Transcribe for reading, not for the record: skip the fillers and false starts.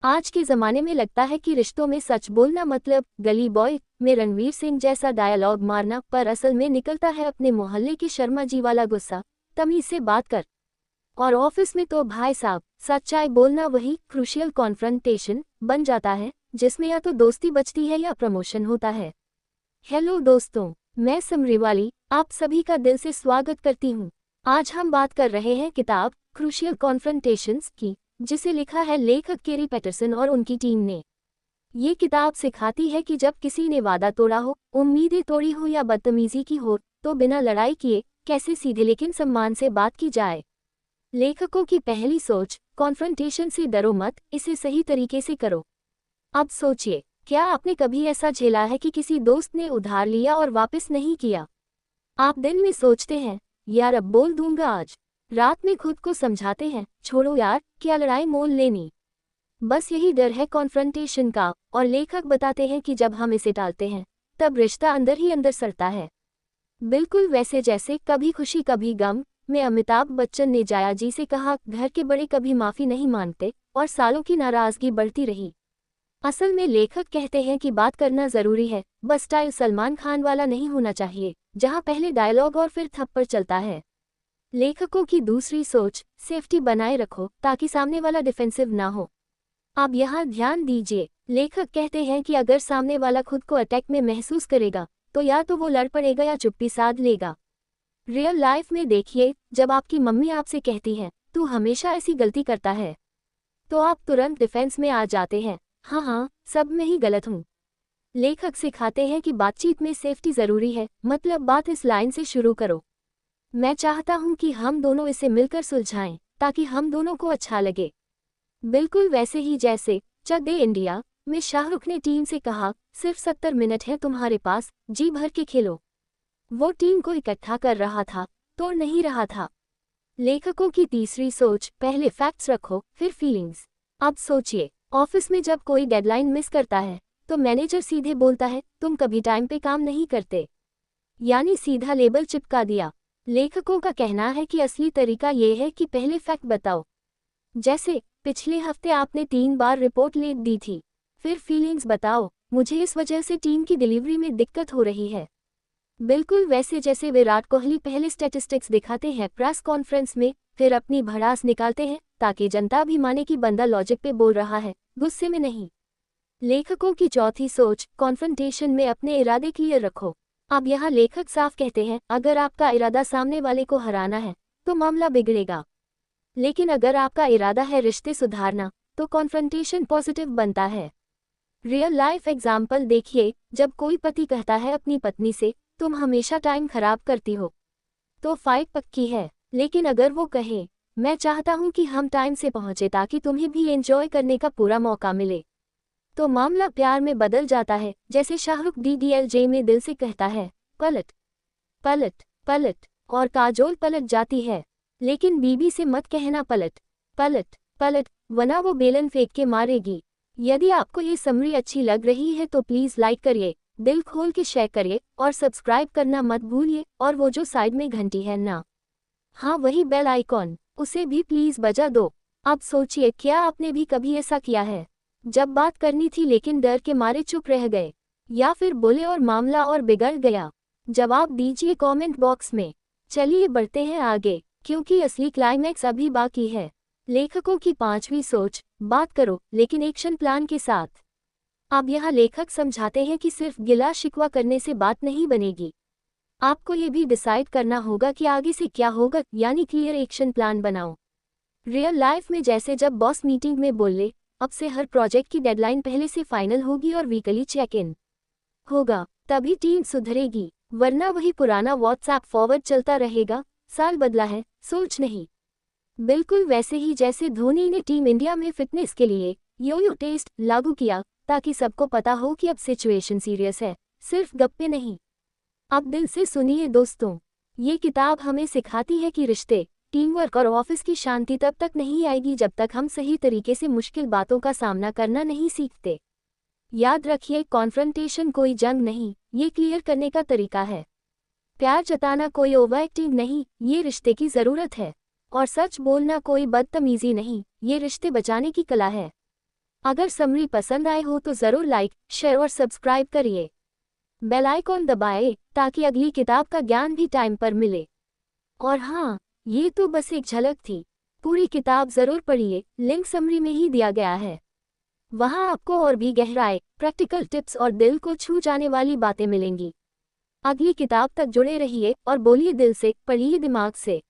आज के ज़माने में लगता है कि रिश्तों में सच बोलना मतलब गली बॉय में रणवीर सिंह जैसा डायलॉग मारना, पर असल में निकलता है अपने मोहल्ले की शर्मा जी वाला गुस्सा, तमीज़ से बात कर। और ऑफिस में तो भाई साहब, सच्चाई बोलना वही क्रूशियल कॉन्फ्रंटेशन बन जाता है, जिसमें या तो दोस्ती बचती है या प्रमोशन होता है। हेलो दोस्तों, मैं समरीवाली आप सभी का दिल से स्वागत करती हूँ। आज हम बात कर रहे हैं किताब क्रूशियल कॉन्फ्रंटेशंस की, जिसे लिखा है लेखक केरी पैटरसन और उनकी टीम ने। ये किताब सिखाती है कि जब किसी ने वादा तोड़ा हो, उम्मीदें तोड़ी हो या बदतमीजी की हो, तो बिना लड़ाई किए कैसे सीधे लेकिन सम्मान से बात की जाए। लेखकों की पहली सोच, कॉन्फ्रंटेशन से डरो मत, इसे सही तरीके से करो। अब सोचिए, क्या आपने कभी ऐसा झेला है कि किसी दोस्त ने उधार लिया और वापस नहीं किया? आप दिल में सोचते हैं, यार अब बोल दूंगा आज। रात में खुद को समझाते हैं, छोड़ो यार, क्या लड़ाई मोल लेनी। बस यही डर है कॉन्फ्रंटेशन का, और लेखक बताते हैं कि जब हम इसे टालते हैं, तब रिश्ता अंदर ही अंदर सड़ता है। बिल्कुल वैसे जैसे कभी खुशी कभी गम में अमिताभ बच्चन ने जया जी से कहा, घर के बड़े कभी माफी नहीं मांगते, और सालों की नाराजगी बढ़ती रही। असल में लेखक कहते हैं कि बात करना जरूरी है, बस स्टाइल सलमान खान वाला नहीं होना चाहिए, जहां पहले डायलॉग और फिर थप्पड़ चलता है। लेखकों की दूसरी सोच, सेफ्टी बनाए रखो ताकि सामने वाला डिफेंसिव ना हो। अब यहाँ ध्यान दीजिए, लेखक कहते हैं कि अगर सामने वाला खुद को अटैक में महसूस करेगा, तो या तो वो लड़ पड़ेगा या चुप्पी साध लेगा। रियल लाइफ में देखिए, जब आपकी मम्मी आपसे कहती है, तू हमेशा ऐसी गलती करता है, तो आप तुरंत डिफेंस में आ जाते हैं, हाँ हाँ, सब में ही गलत हूँ। लेखक सिखाते हैं कि बातचीत में सेफ्टी जरूरी है, मतलब बात इस लाइन से शुरू करो, मैं चाहता हूं कि हम दोनों इसे मिलकर सुलझाएं, ताकि हम दोनों को अच्छा लगे। बिल्कुल वैसे ही जैसे चक दे इंडिया में शाहरुख ने टीम से कहा, सिर्फ 70 मिनट है तुम्हारे पास, जी भर के खेलो। वो टीम को इकट्ठा कर रहा था, तोड़ नहीं रहा था। लेखकों की तीसरी सोच, पहले फैक्ट्स रखो फिर फीलिंग्स। अब सोचिए, ऑफिस में जब कोई डेडलाइन मिस करता है, तो मैनेजर सीधे बोलता है, तुम कभी टाइम पे काम नहीं करते, यानी सीधा लेबल चिपका दिया। लेखकों का कहना है कि असली तरीका ये है कि पहले फैक्ट बताओ, जैसे पिछले हफ्ते आपने 3 बार रिपोर्ट लेट दी थी। फिर फीलिंग्स बताओ, मुझे इस वजह से टीम की डिलीवरी में दिक्कत हो रही है। बिल्कुल वैसे जैसे विराट कोहली पहले स्टैटिस्टिक्स दिखाते हैं प्रेस कॉन्फ्रेंस में, फिर अपनी भड़ास निकालते हैं, ताकि जनता भी माने कि बंदा लॉजिक पे बोल रहा है, गुस्से में नहीं। लेखकों की चौथी सोच, कॉन्फ्रंटेशन में अपने इरादे क्लियर रखो। अब यहाँ लेखक साफ कहते हैं, अगर आपका इरादा सामने वाले को हराना है, तो मामला बिगड़ेगा। लेकिन अगर आपका इरादा है रिश्ते सुधारना, तो कॉन्फ्रंटेशन पॉजिटिव बनता है। रियल लाइफ एग्जाम्पल देखिए, जब कोई पति कहता है अपनी पत्नी से, तुम हमेशा टाइम खराब करती हो, तो फाइट पक्की है। लेकिन अगर वो कहे, मैं चाहता हूँ कि हम टाइम से पहुँचे ताकि तुम्हें भी एंजॉय करने का पूरा मौका मिले, तो मामला प्यार में बदल जाता है। जैसे शाहरुख DDLJ में दिल से कहता है, पलट पलट पलट, और काजोल पलट जाती है, लेकिन बीबी से मत कहना पलट पलट पलट, वरना वो बेलन फेंक के मारेगी। यदि आपको ये समरी अच्छी लग रही है तो प्लीज़ लाइक करिए, दिल खोल के शेयर करिए, और सब्सक्राइब करना मत भूलिए, और वो जो साइड में घंटी है ना, हाँ वही बेल आइकॉन, उसे भी प्लीज़ बजा दो। अब सोचिए, क्या आपने भी कभी ऐसा किया है, जब बात करनी थी लेकिन डर के मारे चुप रह गए, या फिर बोले और मामला और बिगड़ गया? जवाब दीजिए कमेंट बॉक्स में। चलिए बढ़ते हैं आगे, क्योंकि असली क्लाइमैक्स अभी बाकी है। लेखकों की पांचवी सोच, बात करो लेकिन एक्शन प्लान के साथ। अब यहाँ लेखक समझाते हैं कि सिर्फ गिला शिकवा करने से बात नहीं बनेगी, आपको ये भी डिसाइड करना होगा कि आगे से क्या होगा, यानी क्लियर एक्शन प्लान बनाओ। रियल लाइफ में जैसे जब बॉस मीटिंग में बोले, अब से हर प्रोजेक्ट की डेडलाइन पहले से फाइनल होगी और वीकली चेक इन होगा, तभी टीम सुधरेगी, वरना वही पुराना व्हाट्सएप फॉरवर्ड चलता रहेगा, साल बदला है सोच नहीं। बिल्कुल वैसे ही जैसे धोनी ने टीम इंडिया में फिटनेस के लिए यो-यो टेस्ट लागू किया, ताकि सबको पता हो कि अब सिचुएशन सीरियस है, सिर्फ गप्पे नहीं। अब दिल से सुनिए दोस्तों, ये किताब हमें सिखाती है कि रिश्ते, टीम वर्क और ऑफिस की शांति तब तक नहीं आएगी जब तक हम सही तरीके से मुश्किल बातों का सामना करना नहीं सीखते। याद रखिए, कॉन्फ्रंटेशन कोई जंग नहीं, ये क्लियर करने का तरीका है। प्यार जताना कोई ओवर एक्टिंग नहीं, ये रिश्ते की ज़रूरत है। और सच बोलना कोई बदतमीजी नहीं, ये रिश्ते बचाने की कला है। अगर समरी पसंद आए हो तो ज़रूर लाइक, शेयर और सब्सक्राइब करिए। बेल आइकॉन दबाएं ताकि अगली किताब का ज्ञान भी टाइम पर मिले। और हाँ, ये तो बस एक झलक थी। पूरी किताब ज़रूर पढ़िए, लिंक समरी में ही दिया गया है। वहाँ आपको और भी गहराई, प्रैक्टिकल टिप्स और दिल को छू जाने वाली बातें मिलेंगी। अगली किताब तक जुड़े रहिए और बोलिए दिल से, पढ़िए दिमाग से।